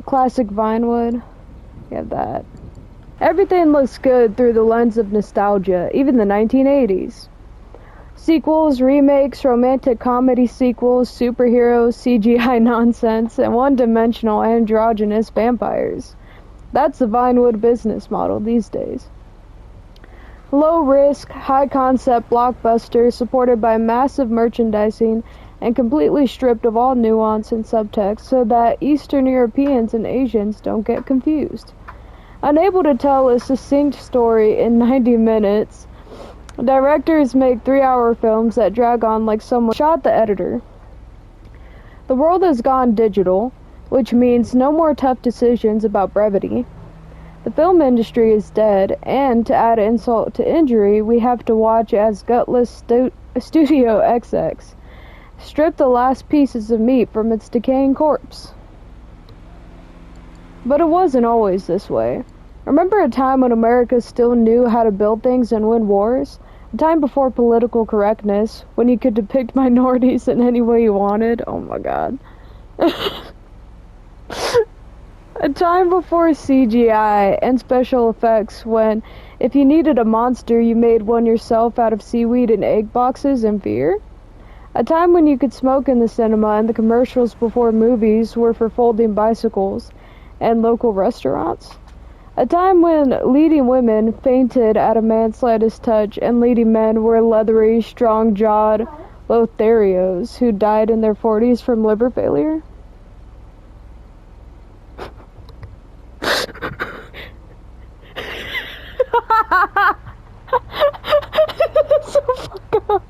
Classic Vinewood. You have that. Everything looks good through the lens of nostalgia, even the 1980s. Sequels, remakes, romantic comedy sequels, superheroes, CGI nonsense, and one-dimensional androgynous vampires. That's the Vinewood business model these days. Low-risk, high-concept blockbuster supported by massive merchandising and completely stripped of all nuance and subtext so that Eastern Europeans and Asians don't get confused. Unable to tell a succinct story in 90 minutes, directors make 3-hour films that drag on like someone shot the editor. The world has gone digital, which means no more tough decisions about brevity. The film industry is dead, and to add insult to injury, we have to watch as gutless Studio XX strip the last pieces of meat from its decaying corpse. But it wasn't always this way. Remember a time when America still knew how to build things and win wars? A time before political correctness, when you could depict minorities in any way you wanted? Oh my god. A time before CGI and special effects, when if you needed a monster you made one yourself out of seaweed and egg boxes and fear? A time when you could smoke in the cinema and the commercials before movies were for folding bicycles and local restaurants? A time when leading women fainted at a man's slightest touch and leading men were leathery, strong-jawed Lotharios who died in their 40s from liver failure? So fucked up.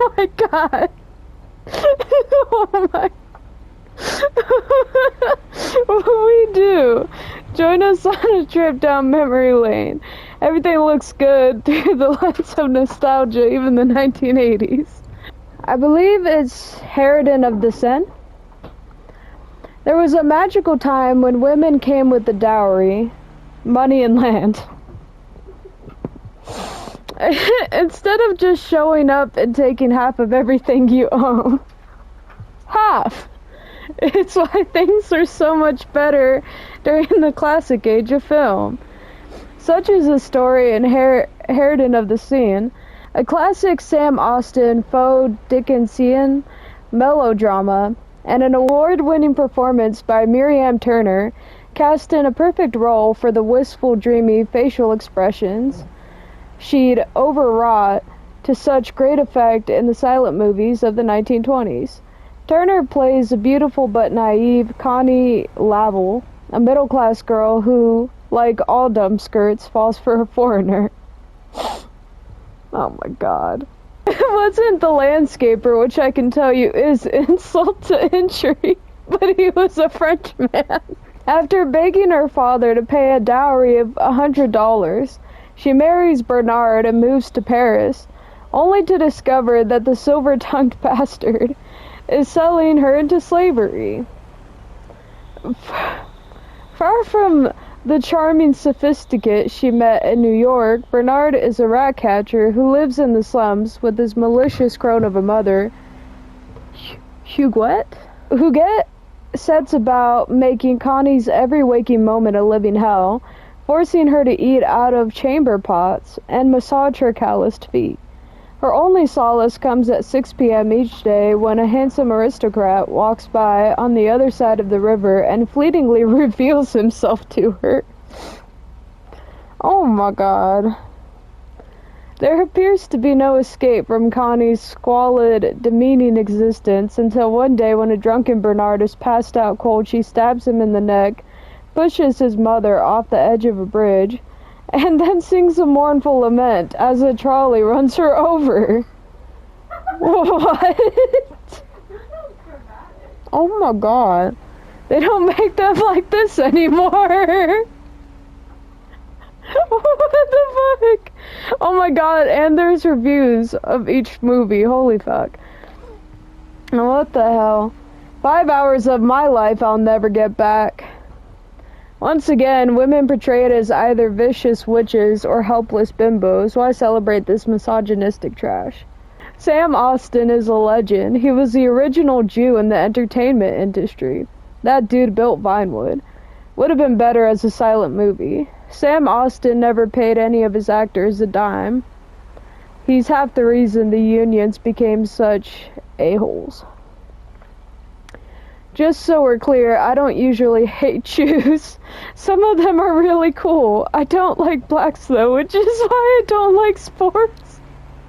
Oh my god. Oh my. We do. Join us on a trip down memory lane. Everything looks good through the lens of nostalgia, even the 1980s. I believe it's Harridan of the Seine. There was a magical time when women came with the dowry, money and land. Instead of just showing up and taking half of everything you own. Half! It's why things are so much better during the classic age of film. Such is the story in Harridan of the Seine, a classic Sam Austen faux Dickensian melodrama, and an award-winning performance by Miriam Turner, cast in a perfect role for the wistful, dreamy facial expressions she'd overwrought to such great effect in the silent movies of the 1920s. Turner plays a beautiful but naive Connie Lavel, a middle-class girl who, like all dumb skirts, falls for a foreigner. Oh my god. It wasn't the landscaper, which I can tell you is insult to injury, but he was a Frenchman. After begging her father to pay a dowry of $100, she marries Bernard and moves to Paris, only to discover that the silver-tongued bastard is selling her into slavery. Far from the charming sophisticate she met in New York, Bernard is a rat catcher who lives in the slums with his malicious crone of a mother, Huguette, who sets about making Connie's every waking moment a living hell, forcing her to eat out of chamber pots and massage her calloused feet. Her only solace comes at 6 p.m. each day when a handsome aristocrat walks by on the other side of the river and fleetingly reveals himself to her. Oh my god. There appears to be no escape from Connie's squalid, demeaning existence until one day when a drunken Bernard is passed out cold, she stabs him in the neck, pushes his mother off the edge of a bridge, and then sings a mournful lament as a trolley runs her over. What? Oh my god. They don't make them like this anymore. What the fuck? Oh my god, and there's reviews of each movie. Holy fuck. What the hell? 5 hours of my life I'll never get back. Once again, women portrayed as either vicious witches or helpless bimbos. Why celebrate this misogynistic trash? Sam Austen is a legend. He was the original Jew in the entertainment industry. That dude built Vinewood. Would have been better as a silent movie. Sam Austin never paid any of his actors a dime. He's half the reason the unions became such a-holes. Just so we're clear, I don't usually hate Jews. Some of them are really cool. I don't like blacks though, which is why I don't like sports.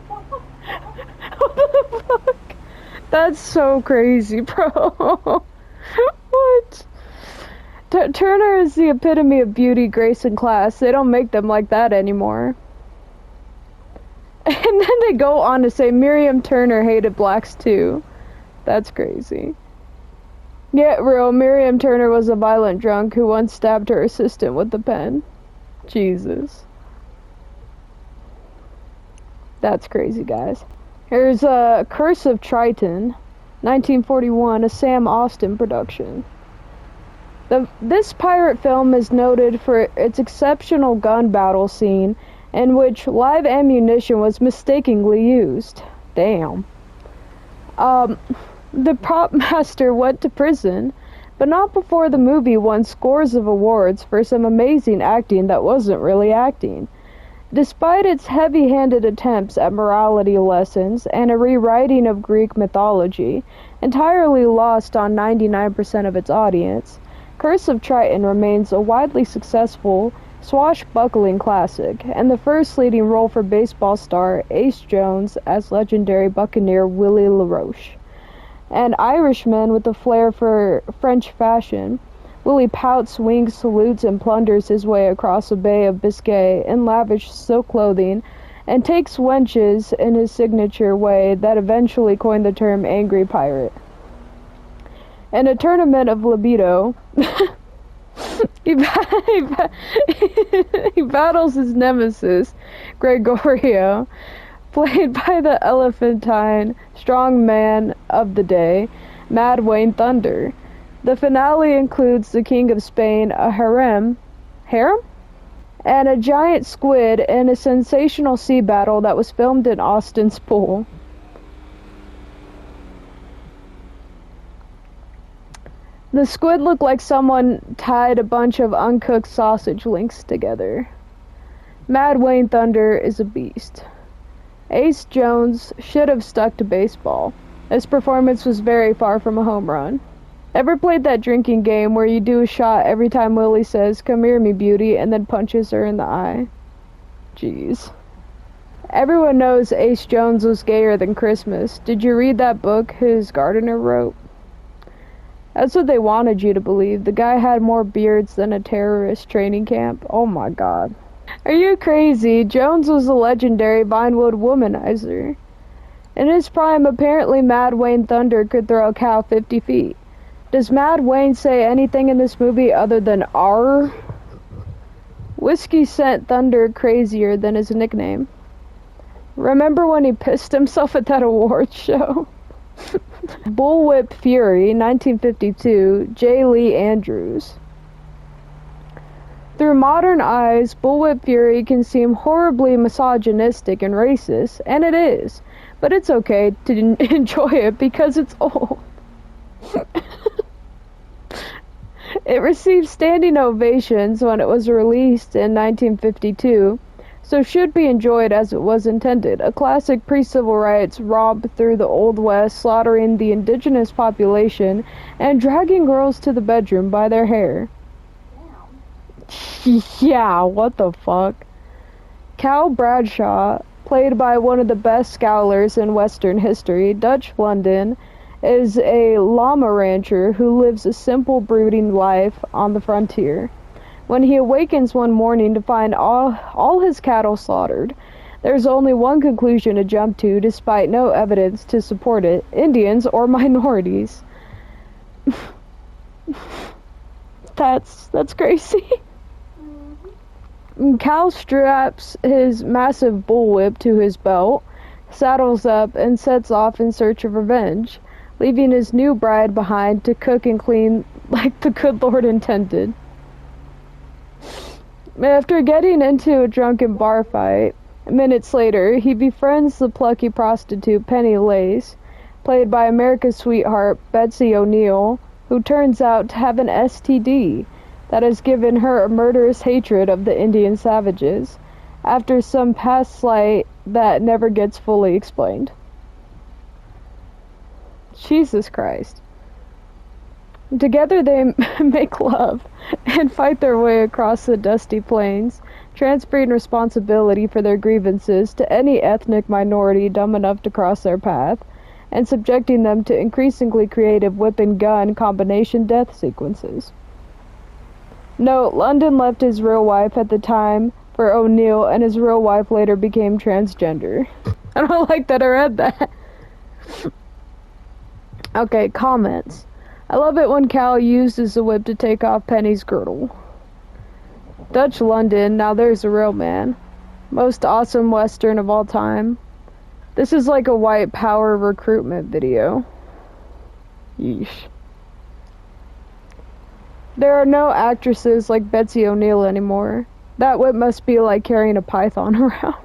What the fuck? That's so crazy, bro. What? Turner is the epitome of beauty, grace, and class. They don't make them like that anymore. And then they go on to say Miriam Turner hated blacks too. That's crazy. Yeah, real, Miriam Turner was a violent drunk who once stabbed her assistant with a pen. Jesus. That's crazy, guys. Here's Curse of Triton, 1941, a Sam Austin production. This pirate film is noted for its exceptional gun battle scene in which live ammunition was mistakenly used. Damn. The prop master went to prison, but not before the movie won scores of awards for some amazing acting that wasn't really acting. Despite its heavy-handed attempts at morality lessons and a rewriting of Greek mythology, entirely lost on 99% of its audience, Curse of Triton remains a widely successful, swashbuckling classic, and the first leading role for baseball star Ace Jones as legendary buccaneer Willie LaRoche. An Irishman with a flair for French fashion, Willie pouts, winks, salutes, and plunders his way across the Bay of Biscay in lavish silk clothing, and takes wenches in his signature way that eventually coined the term angry pirate. In a tournament of libido, he battles his nemesis, Gregorio, played by the elephantine strong man of the day, Mad Wayne Thunder. The finale includes the King of Spain, a harem, and a giant squid in a sensational sea battle that was filmed in Austin's pool. The squid looked like someone tied a bunch of uncooked sausage links together. Mad Wayne Thunder is a beast. Ace Jones should have stuck to baseball. His performance was very far from a home run. Ever played that drinking game where you do a shot every time Willie says, "Come here, me beauty," and then punches her in the eye? Jeez. Everyone knows Ace Jones was gayer than Christmas. Did you read that book his gardener wrote? That's what they wanted you to believe. The guy had more beards than a terrorist training camp. Oh my god. Are you crazy? Jones was a legendary Vinewood womanizer. In his prime, apparently Mad Wayne Thunder could throw a cow 50 feet. Does Mad Wayne say anything in this movie other than "Arr"? Whiskey sent Thunder crazier than his nickname. Remember when he pissed himself at that awards show? Bullwhip Fury, 1952, J. Lee Andrews. Through modern eyes, Bullwhip Fury can seem horribly misogynistic and racist, and it is, but it's okay to enjoy it because it's old. It received standing ovations when it was released in 1952, so should be enjoyed as it was intended. A classic pre-civil rights romp through the Old West, slaughtering the indigenous population and dragging girls to the bedroom by their hair. Yeah, what the fuck? Cal Bradshaw, played by one of the best scowlers in Western history, Dutch London, is a llama rancher who lives a simple brooding life on the frontier. When he awakens one morning to find all his cattle slaughtered, there's only one conclusion to jump to despite no evidence to support it: Indians or minorities. That's crazy. Cal straps his massive bullwhip to his belt, saddles up, and sets off in search of revenge, leaving his new bride behind to cook and clean like the good Lord intended. After getting into a drunken bar fight, minutes later, he befriends the plucky prostitute Penny Lace, played by America's sweetheart Betsy O'Neill, who turns out to have an STD that has given her a murderous hatred of the Indian savages, after some past slight that never gets fully explained. Jesus Christ. Together they make love and fight their way across the dusty plains, transferring responsibility for their grievances to any ethnic minority dumb enough to cross their path, and subjecting them to increasingly creative whip and gun combination death sequences. Note, London left his real wife at the time for O'Neill, and his real wife later became transgender. I don't like that I read that. Okay, comments. I love it when Cal uses the whip to take off Penny's girdle. Dutch London, now there's a real man. Most awesome Western of all time. This is like a white power recruitment video. Yeesh. There are no actresses like Betsy O'Neill anymore. That whip must be like carrying a python around.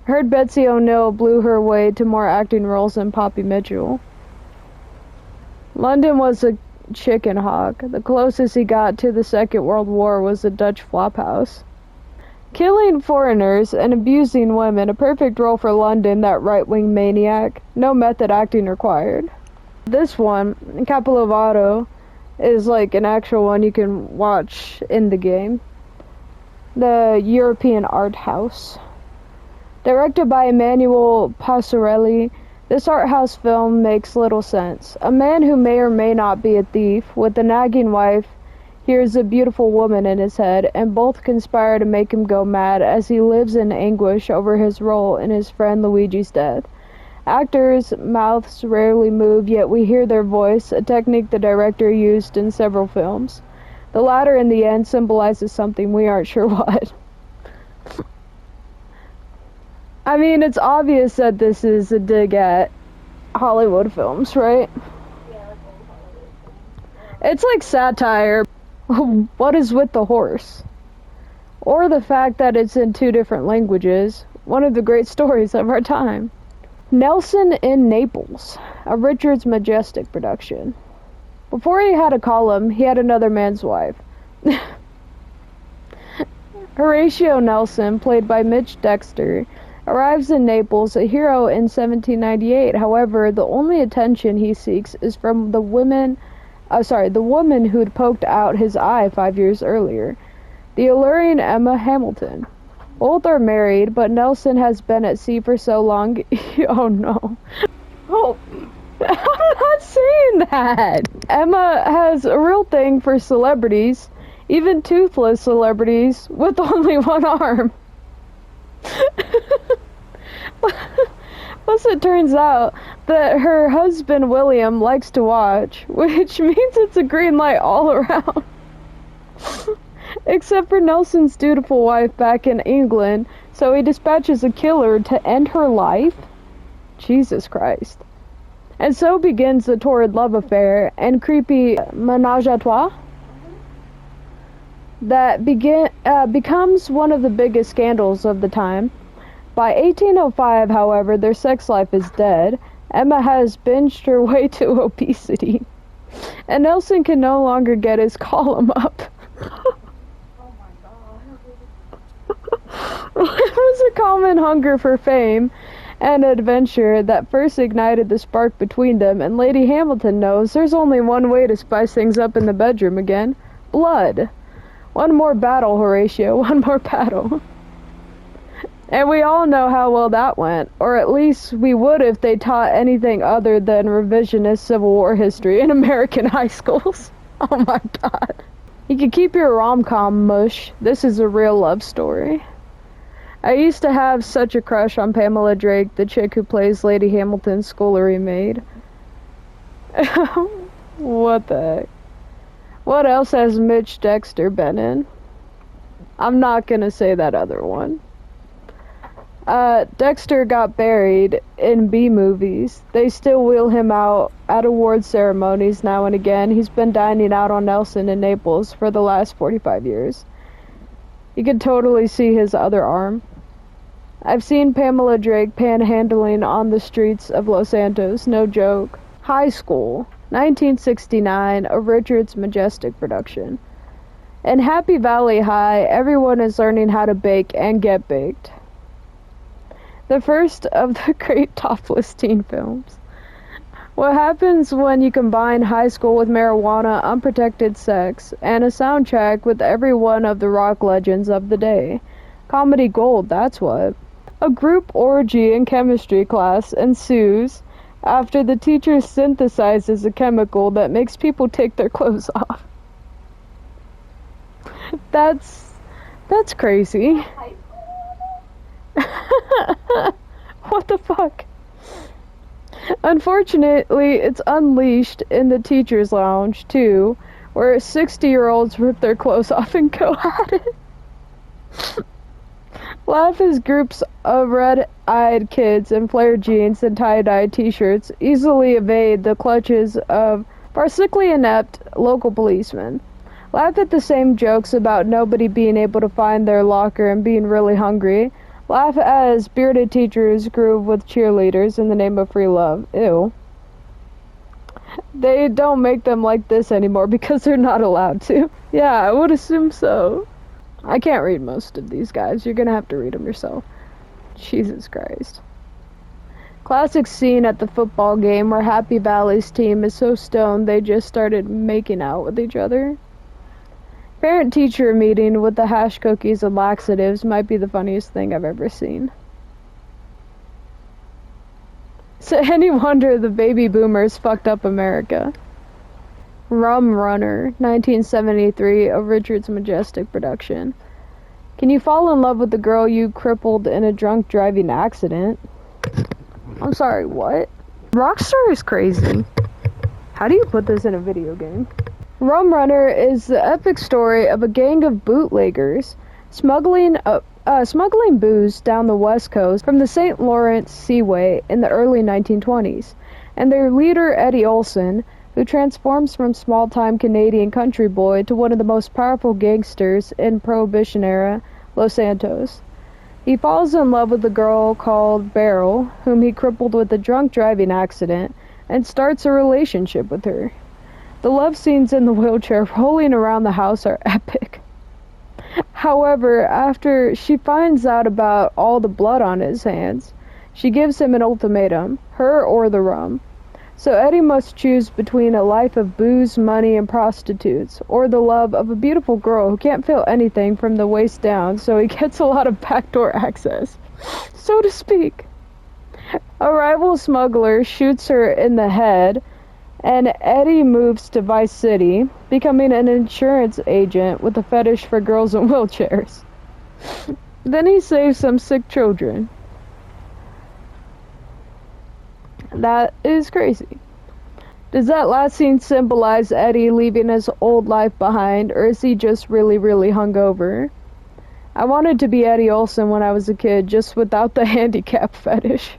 Heard Betsy O'Neill blew her way to more acting roles than Poppy Mitchell. London was a chicken hawk. The closest he got to the Second World War was the Dutch flophouse. Killing foreigners and abusing women, a perfect role for London, that right-wing maniac. No method acting required. This one, Capilovado, is like an actual one you can watch in the game. The European art house. Directed by Emanuele Passorelli, this art house film makes little sense. A man who may or may not be a thief, with a nagging wife, hears a beautiful woman in his head, and both conspire to make him go mad as he lives in anguish over his role in his friend Luigi's death. Actors' mouths rarely move, yet we hear their voice, a technique the director used in several films. The latter, in the end, symbolizes something we aren't sure what. I mean, it's obvious that this is a dig at Hollywood films, right? Yeah, it's all Hollywood. It's like satire. What is with the horse? Or the fact that it's in two different languages. One of the great stories of our time. Nelson in Naples, a Richards Majestic production. Before he had a column, he had another man's wife. Horatio Nelson, played by Mitch Dexter, arrives in Naples, a hero in 1798. However, the only attention he seeks is from the woman who'd poked out his eye 5 years earlier, the alluring Emma Hamilton. Both are married, but Nelson has been at sea for so long. Oh no. Oh, I'm not saying that. Emma has a real thing for celebrities, even toothless celebrities with only one arm. Plus, it turns out that her husband William likes to watch, which means it's a green light all around. Except for Nelson's dutiful wife back in England, so he dispatches a killer to end her life? Jesus Christ. And so begins the torrid love affair and creepy ménage à trois that becomes one of the biggest scandals of the time. By 1805, however, their sex life is dead. Emma has binged her way to obesity, and Nelson can no longer get his column up. Oh my god. It was a common hunger for fame and adventure that first ignited the spark between them, and Lady Hamilton knows there's only one way to spice things up in the bedroom again. Blood. One more battle, Horatio, one more battle. And we all know how well that went, or at least we would if they taught anything other than revisionist Civil War history in American high schools. Oh my god. You can keep your rom-com mush. This is a real love story. I used to have such a crush on Pamela Drake, the chick who plays Lady Hamilton's scullery maid. What the heck? What else has Mitch Dexter been in? I'm not gonna say that other one. Dexter got buried in B-movies. They still wheel him out at award ceremonies now and again. He's been dining out on Nelson in Naples for the last 45 years. You can totally see his other arm. I've seen Pamela Drake panhandling on the streets of Los Santos, no joke. High school. 1969, a Richards Majestic production. In Happy Valley High, everyone is learning how to bake and get baked. The first of the great topless teen films. What happens when you combine high school with marijuana, unprotected sex, and a soundtrack with every one of the rock legends of the day? Comedy gold, that's what. A group orgy in chemistry class ensues after the teacher synthesizes a chemical that makes people take their clothes off. That's crazy. High school? What the fuck? Unfortunately, it's unleashed in the teacher's lounge, too, where 60-year-olds rip their clothes off and go at it. Laugh as groups of red-eyed kids in flared jeans and tie-dye t-shirts easily evade the clutches of farcically inept local policemen. Laugh at the same jokes about nobody being able to find their locker and being really hungry. Laugh as bearded teachers groove with cheerleaders in the name of free love. Ew. They don't make them like this anymore because they're not allowed to. Yeah, I would assume so. I can't read most of these guys. You're gonna have to read them yourself. Jesus Christ. Classic scene at the football game where Happy Valley's team is so stoned they just started making out with each other. Parent-teacher meeting with the hash cookies and laxatives might be the funniest thing I've ever seen. So any wonder the baby boomers fucked up America? Rum Runner, 1973, a Richards Majestic production. Can you fall in love with the girl you crippled in a drunk driving accident? I'm sorry, what? Rockstar is crazy. How do you put this in a video game? Rum Runner is the epic story of a gang of bootleggers smuggling booze down the west coast from the St. Lawrence Seaway in the early 1920s, and their leader Eddie Olson, who transforms from small-time Canadian country boy to one of the most powerful gangsters in Prohibition-era Los Santos. He falls in love with a girl called Beryl, whom he crippled with a drunk driving accident, and starts a relationship with her. The love scenes in the wheelchair rolling around the house are epic. However, after she finds out about all the blood on his hands, she gives him an ultimatum, her or the rum. So Eddie must choose between a life of booze, money, and prostitutes, or the love of a beautiful girl who can't feel anything from the waist down, so he gets a lot of backdoor access, so to speak. A rival smuggler shoots her in the head, and Eddie moves to Vice City, becoming an insurance agent with a fetish for girls in wheelchairs. Then he saves some sick children. That is crazy. Does that last scene symbolize Eddie leaving his old life behind, or is he just really, really hungover? I wanted to be Eddie Olson when I was a kid, just without the handicap fetish.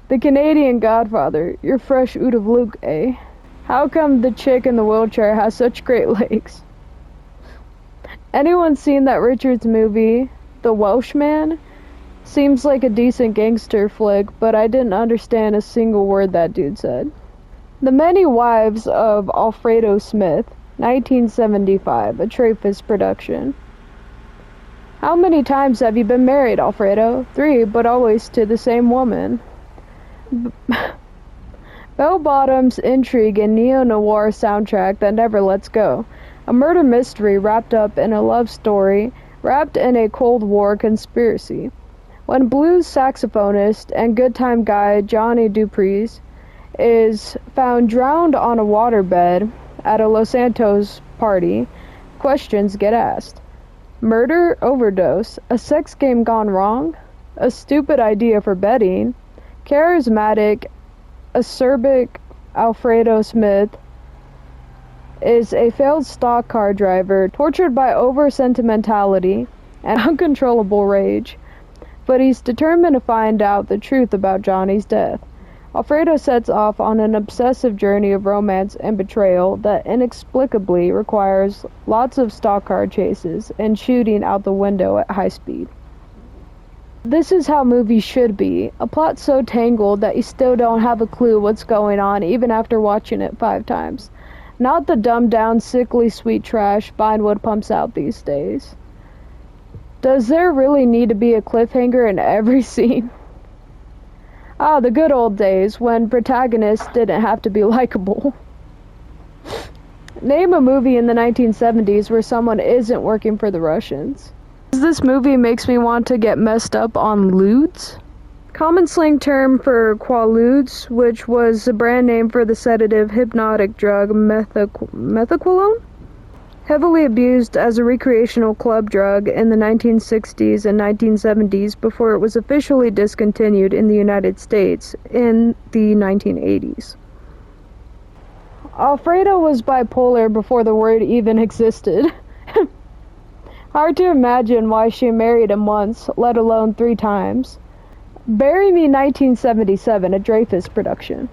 The Canadian Godfather, you're fresh out of Luke, eh? How come the chick in the wheelchair has such great legs? Anyone seen that Richards movie, The Welshman? Seems like a decent gangster flick, but I didn't understand a single word that dude said. The Many Wives of Alfredo Smith, 1975, a Traffus production. How many times have you been married, Alfredo? 3, but always to the same woman. Bell-bottoms intrigue and neo-noir soundtrack that never lets go. A murder mystery wrapped up in a love story, wrapped in a Cold War conspiracy. When blues saxophonist and good time guy Johnny Dupreez is found drowned on a waterbed at a Los Santos party, questions get asked. Murder, overdose, a sex game gone wrong, a stupid idea for betting. Charismatic, acerbic Alfredo Smith is a failed stock car driver tortured by over-sentimentality and uncontrollable rage, but he's determined to find out the truth about Johnny's death. Alfredo sets off on an obsessive journey of romance and betrayal that inexplicably requires lots of stock car chases and shooting out the window at high speed. This is how movies should be. A plot so tangled that you still don't have a clue what's going on even after watching it 5 times. Not the dumbed down, sickly sweet trash Vinewood pumps out these days. Does there really need to be a cliffhanger in every scene? Ah, the good old days when protagonists didn't have to be likable. Name a movie in the 1970s where someone isn't working for the Russians. This movie makes me want to get messed up on lewds. Common slang term for quaaludes, which was a brand name for the sedative hypnotic drug methaqualone. Heavily abused as a recreational club drug in the 1960s and 1970s before it was officially discontinued in the United States in the 1980s. Alfredo was bipolar before the word even existed. Hard to imagine why she married him once, let alone 3 times. Bury Me 1977, a Dreyfuss production.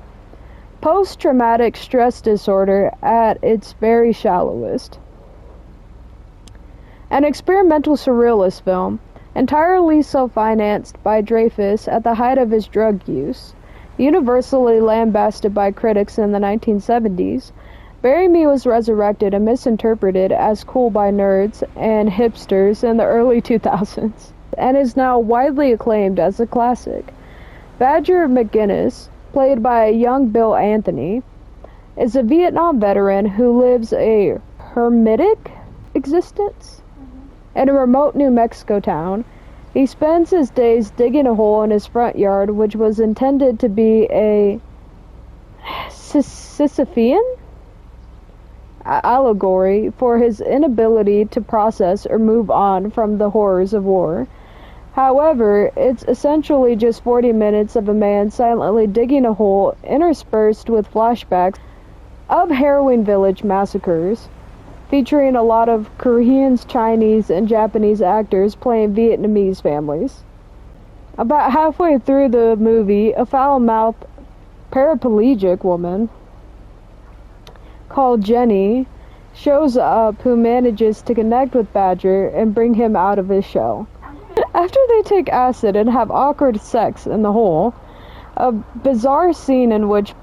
Post-traumatic stress disorder at its very shallowest. An experimental surrealist film, entirely self-financed by Dreyfuss at the height of his drug use. Universally lambasted by critics in the 1970s, Bury Me was resurrected and misinterpreted as cool by nerds and hipsters in the early 2000s, and is now widely acclaimed as a classic. Badger McGinnis, played by young Bill Anthony, is a Vietnam veteran who lives a hermitic existence in a remote New Mexico town. He spends his days digging a hole in his front yard, which was intended to be a Sisyphean allegory for his inability to process or move on from the horrors of war. However, it's essentially just 40 minutes of a man silently digging a hole, interspersed with flashbacks of harrowing village massacres, featuring a lot of Koreans, Chinese, and Japanese actors playing Vietnamese families. About halfway through the movie, a foul-mouthed paraplegic woman called Jenny shows up, who manages to connect with Badger and bring him out of his shell. After they take acid and have awkward sex in the hole, a bizarre scene in which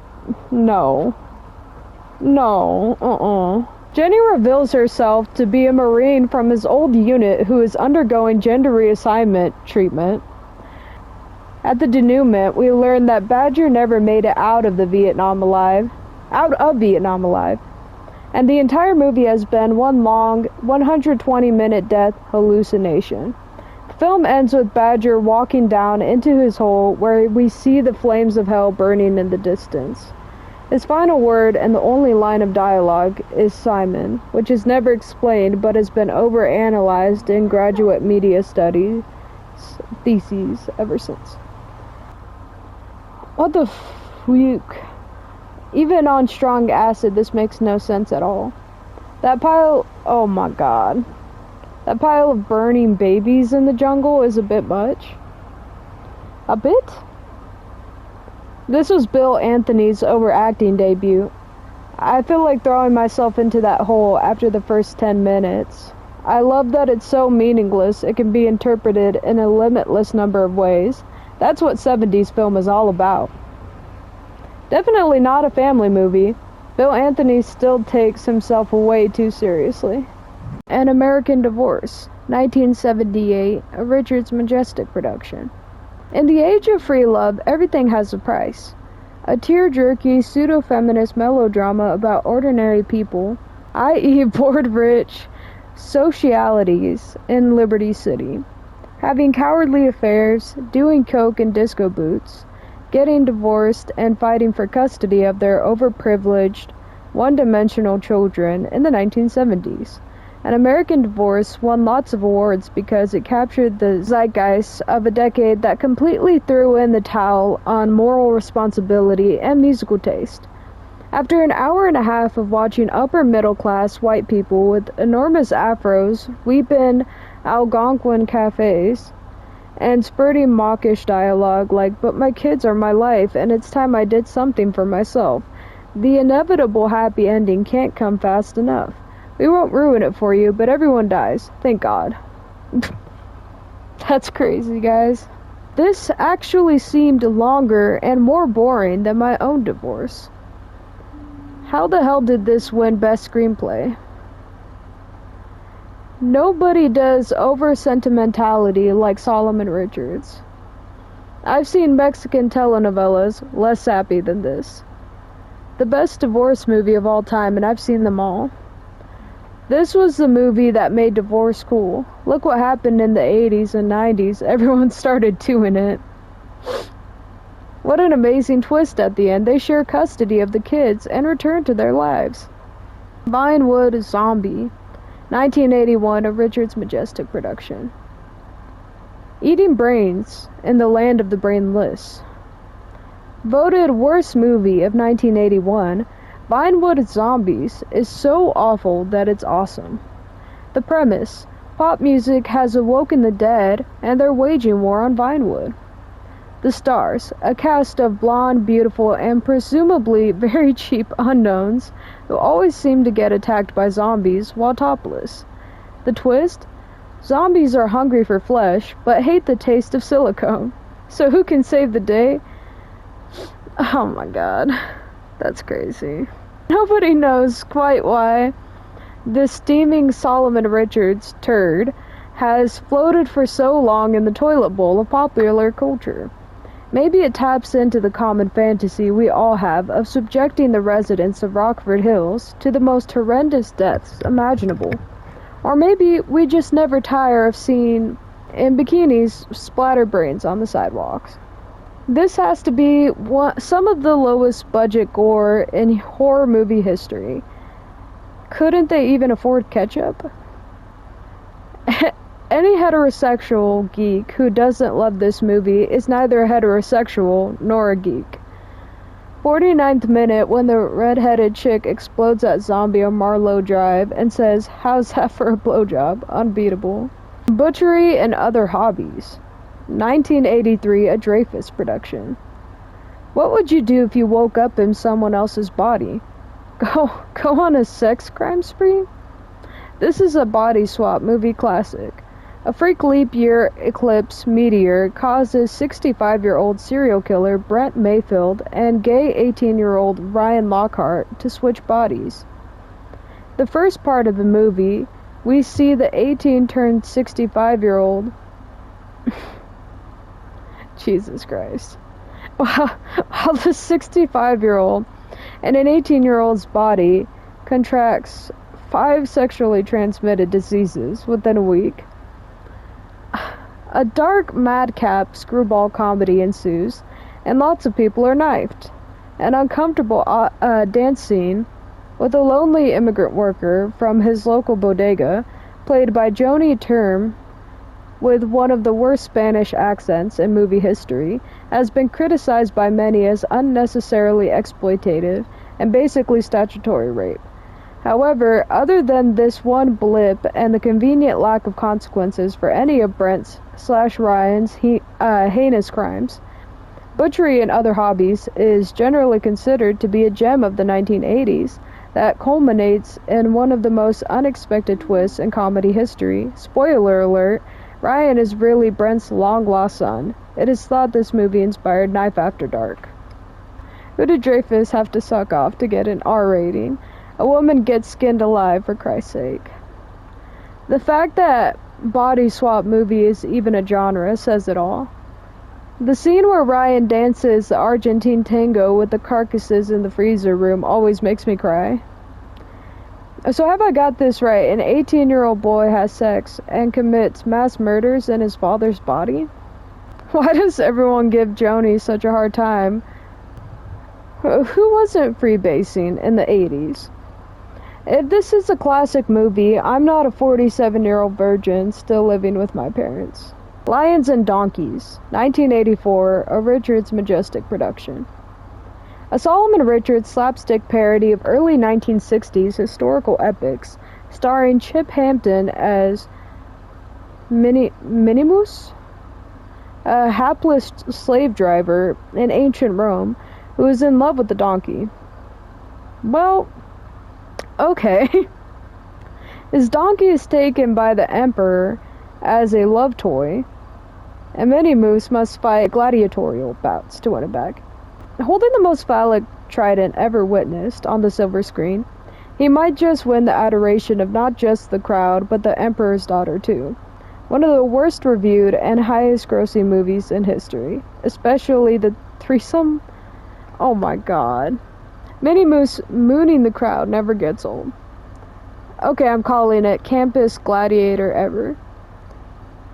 Jenny reveals herself to be a Marine from his old unit who is undergoing gender reassignment treatment. At the denouement, we learn that Badger never made it out of Vietnam alive, and the entire movie has been one long, 120-minute death hallucination. The film ends with Badger walking down into his hole, where we see the flames of hell burning in the distance. His final word and the only line of dialogue is Simon, which is never explained but has been overanalyzed in graduate media studies theses ever since. What the fuck? Even on strong acid, this makes no sense at all. Oh my god. That pile of burning babies in the jungle is a bit much. A bit? This was Bill Anthony's overacting debut. I feel like throwing myself into that hole after the first 10 minutes. I love that it's so meaningless it can be interpreted in a limitless number of ways. That's what 70s film is all about. Definitely not a family movie. Bill Anthony still takes himself way too seriously. An American Divorce, 1978, a Richards Majestic production. In the age of free love, everything has a price. A tear-jerky, pseudo-feminist melodrama about ordinary people, i.e. bored rich socialities in Liberty City, having cowardly affairs, doing coke in disco boots, getting divorced, and fighting for custody of their overprivileged, one-dimensional children in the 1970s. An American Divorce won lots of awards because it captured the zeitgeist of a decade that completely threw in the towel on moral responsibility and musical taste. After an hour and a half of watching upper-middle-class white people with enormous afros weep in Algonquin cafes and spurting mawkish dialogue like, "But my kids are my life, and it's time I did something for myself," the inevitable happy ending can't come fast enough. We won't ruin it for you, but everyone dies. Thank God. That's crazy, guys. This actually seemed longer and more boring than my own divorce. How the hell did this win Best Screenplay? Nobody does over-sentimentality like Solomon Richards. I've seen Mexican telenovelas less sappy than this. The best divorce movie of all time, and I've seen them all. This was the movie that made divorce cool. Look what happened in the 80s and 90s. Everyone started doing it. What an amazing twist at the end. They share custody of the kids and return to their lives. Vinewood Zombie, 1981, a Richards Majestic production. Eating Brains in the Land of the Brainless. Voted worst movie of 1981, Vinewood Zombies is so awful that it's awesome. The premise: pop music has awoken the dead and they're waging war on Vinewood. The stars: a cast of blonde, beautiful, and presumably very cheap unknowns who always seem to get attacked by zombies while topless. The twist: zombies are hungry for flesh but hate the taste of silicone. So who can save the day? Oh my god, that's crazy. Nobody knows quite why this steaming Solomon Richards turd has floated for so long in the toilet bowl of popular culture. Maybe it taps into the common fantasy we all have of subjecting the residents of Rockford Hills to the most horrendous deaths imaginable. Or maybe we just never tire of seeing in bikinis splatter brains on the sidewalks. This has to be some of the lowest budget gore in horror movie history. Couldn't they even afford ketchup? Any heterosexual geek who doesn't love this movie is neither a heterosexual nor a geek. 49th minute, when the red-headed chick explodes that zombie on Marlowe Drive and says, "How's that for a blowjob?" Unbeatable. Butchery and Other Hobbies, 1983, a Dreyfuss production. What would you do if you woke up in someone else's body? Go on a sex crime spree? This is a body swap movie classic. A freak leap year eclipse meteor causes 65-year-old serial killer Brent Mayfield and gay 18-year-old Ryan Lockhart to switch bodies. The first part of the movie, we see the 18-turned-65-year-old Jesus Christ. While the 65-year-old and an 18-year-old's body contracts 5 sexually transmitted diseases within a week. A dark, madcap screwball comedy ensues, and lots of people are knifed. An uncomfortable dance scene with a lonely immigrant worker from his local bodega, played by Joni Term, with one of the worst Spanish accents in movie history, has been criticized by many as unnecessarily exploitative and basically statutory rape. However, other than this one blip and the convenient lack of consequences for any of Brent's/Ryan's heinous crimes, Butchery and Other Hobbies is generally considered to be a gem of the 1980s that culminates in one of the most unexpected twists in comedy history. Spoiler alert, Ryan is really Brent's long-lost son. It is thought this movie inspired Knife After Dark. Who did Dreyfuss have to suck off to get an R rating? A woman gets skinned alive, for Christ's sake. The fact that body swap movie is even a genre says it all. The scene where Ryan dances the Argentine tango with the carcasses in the freezer room always makes me cry. So have I got this right? An 18-year-old boy has sex and commits mass murders in his father's body? Why does everyone give Joni such a hard time? Who wasn't freebasing in the 80s? If this is a classic movie, I'm not a 47-year-old virgin still living with my parents. Lions and Donkeys, 1984, a Richards Majestic production. A Solomon Richards slapstick parody of early 1960s historical epics, starring Chip Hampton as Minimus, a hapless slave driver in ancient Rome who is in love with the donkey. Well, okay. His donkey is taken by the emperor as a love toy, and many moose must fight gladiatorial bouts to win it back. Holding the most phallic trident ever witnessed on the silver screen, he might just win the adoration of not just the crowd, but the Emperor's Daughter too. One of the worst reviewed and highest grossing movies in history, especially the threesome. Oh my god. Minnie Moose mooning the crowd never gets old. Okay, I'm calling it Campus Gladiator Ever.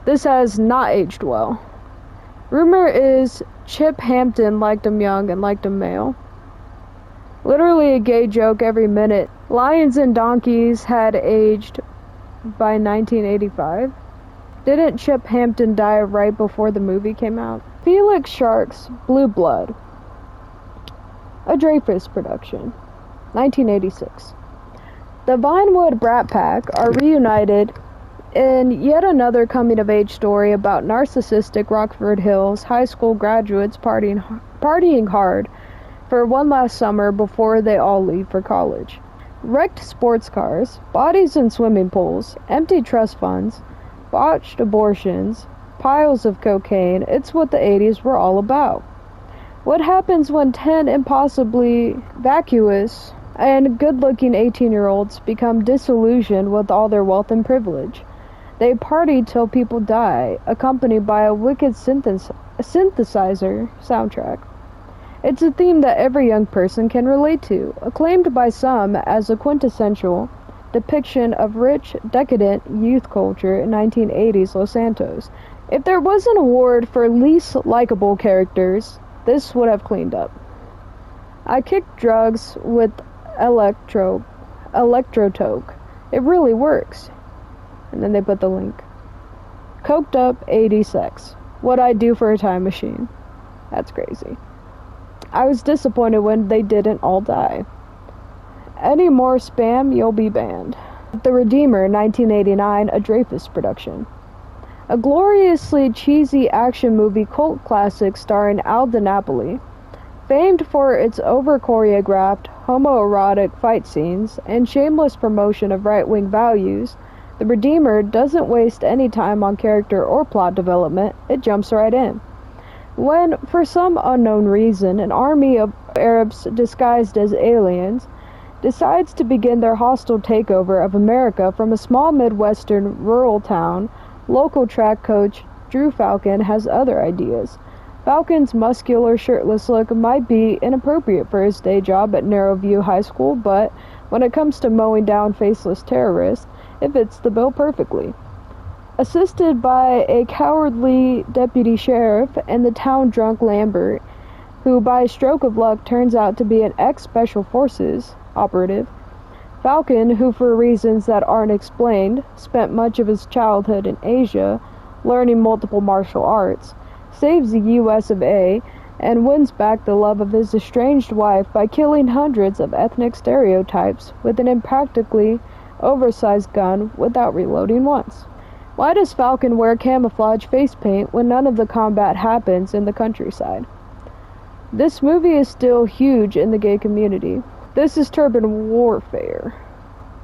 This has not aged well. Rumor is Chip Hampton liked him young and liked him male. Literally a gay joke every minute. Lions and Donkeys had aged by 1985. Didn't Chip Hampton die right before the movie came out? Felix Shark's Blue Blood. A Dreyfuss production. 1986. The Vinewood Brat Pack are reunited in yet another coming-of-age story about narcissistic Rockford Hills high school graduates partying hard for one last summer before they all leave for college. Wrecked sports cars, bodies in swimming pools, empty trust funds, botched abortions, piles of cocaine. It's what the 80s were all about. What happens when 10 impossibly vacuous and good-looking 18-year-olds become disillusioned with all their wealth and privilege? They party till people die, accompanied by a wicked synthesizer soundtrack. It's a theme that every young person can relate to, acclaimed by some as a quintessential depiction of rich, decadent youth culture in 1980s Los Santos. If there was an award for least likable characters, this would have cleaned up. I kicked drugs with electrotoke. It really works. And then they put the link. Coked up 80 sex. What I'd do for a time machine. That's crazy. I was disappointed when they didn't all die. Any more spam, you'll be banned. The Redeemer, 1989, a Dreyfuss production. A gloriously cheesy action movie cult classic starring Al DiNapoli. Famed for its over-choreographed, homoerotic fight scenes and shameless promotion of right-wing values, The Redeemer doesn't waste any time on character or plot development. It jumps right in. When, for some unknown reason, an army of Arabs disguised as aliens decides to begin their hostile takeover of America from a small Midwestern rural town, local track coach Drew Falcon has other ideas. Falcon's muscular, shirtless look might be inappropriate for his day job at Narrowview High School, but when it comes to mowing down faceless terrorists, it fits the bill perfectly. Assisted by a cowardly deputy sheriff and the town drunk Lambert, who by a stroke of luck turns out to be an ex-Special Forces operative, Falcon, who for reasons that aren't explained, spent much of his childhood in Asia, learning multiple martial arts, saves the US of A, and wins back the love of his estranged wife by killing hundreds of ethnic stereotypes with an impractically oversized gun without reloading once. Why does Falcon wear camouflage face paint when none of the combat happens in the countryside? This movie is still huge in the gay community. This is turban warfare.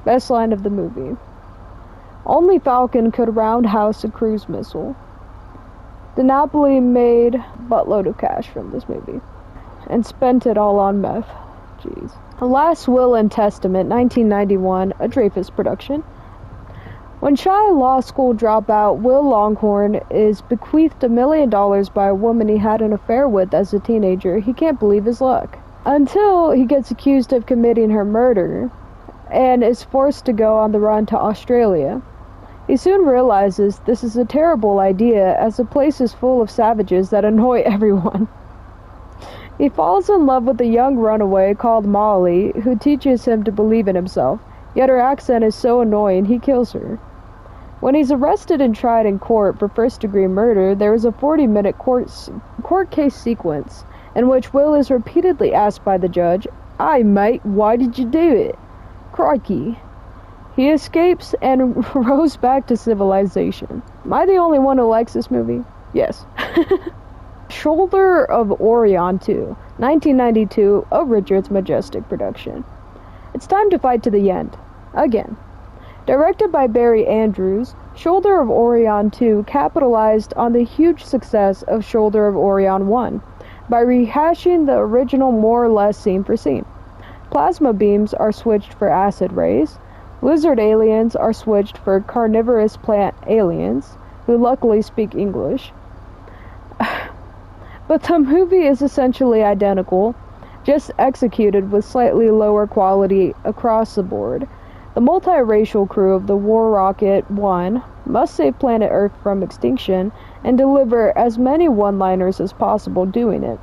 Best line of the movie. Only Falcon could roundhouse a cruise missile. DiNapoli made a buttload of cash from this movie and spent it all on meth. Jeez. Last Will and Testament, 1991, a Dreyfuss production. When shy law school dropout Will Longhorn is bequeathed $1 million by a woman he had an affair with as a teenager, he can't believe his luck. Until he gets accused of committing her murder and is forced to go on the run to Australia. He soon realizes this is a terrible idea, as the place is full of savages that annoy everyone. He falls in love with a young runaway called Molly, who teaches him to believe in himself, yet her accent is so annoying he kills her. When he's arrested and tried in court for first-degree murder, there is a 40-minute court case sequence in which Will is repeatedly asked by the judge, "Aye, mate, why did you do it?" Crikey. He escapes and rows back to civilization. Am I the only one who likes this movie? Yes. Shoulder of Orion 2, 1992, a Richards Majestic production. It's time to fight to the end. Again. Directed by Barry Andrews, Shoulder of Orion 2 capitalized on the huge success of Shoulder of Orion 1 by rehashing the original more or less scene for scene. Plasma beams are switched for acid rays. Lizard aliens are switched for carnivorous plant aliens, who luckily speak English. But the movie is essentially identical, just executed with slightly lower quality across the board. The multiracial crew of the War Rocket 1 must save planet Earth from extinction and deliver as many one-liners as possible doing it.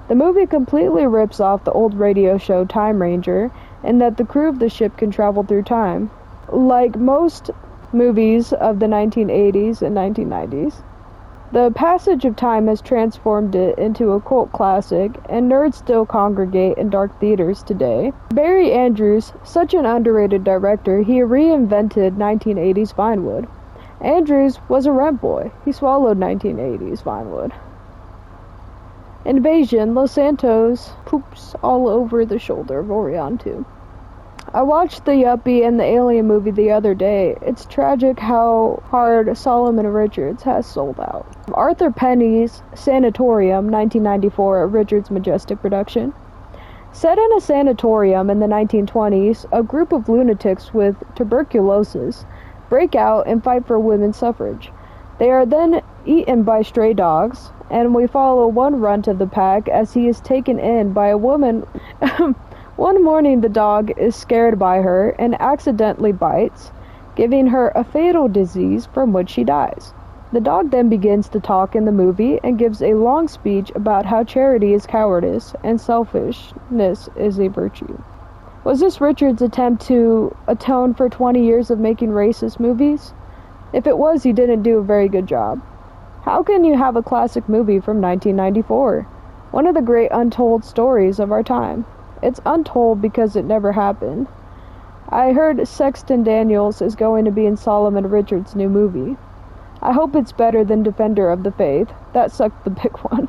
The movie completely rips off the old radio show Time Ranger in that the crew of the ship can travel through time. Like most movies of the 1980s and 1990s, the passage of time has transformed it into a cult classic, and nerds still congregate in dark theaters today. Barry Andrews, such an underrated director, he reinvented 1980s Vinewood. Andrews was a rent boy. He swallowed 1980s Vinewood. Invasion, Los Santos poops all over the Shoulder of Orion 2. I watched the Yuppie and the Alien movie the other day. It's tragic how hard Solomon Richards has sold out. Arthur Penny's Sanatorium, 1994, a Richards Majestic production. Set in a sanatorium in the 1920s, a group of lunatics with tuberculosis break out and fight for women's suffrage. They are then eaten by stray dogs, and we follow one runt of the pack as he is taken in by a woman. One morning the dog is scared by her and accidentally bites, giving her a fatal disease from which she dies. The dog then begins to talk in the movie and gives a long speech about how charity is cowardice and selfishness is a virtue. Was this Richards' attempt to atone for 20 years of making racist movies? If it was, he didn't do a very good job. How can you have a classic movie from 1994? One of the great untold stories of our time. It's untold because it never happened. I heard Sexton Daniels is going to be in Solomon Richards' new movie. I hope it's better than Defender of the Faith. That sucked the big one.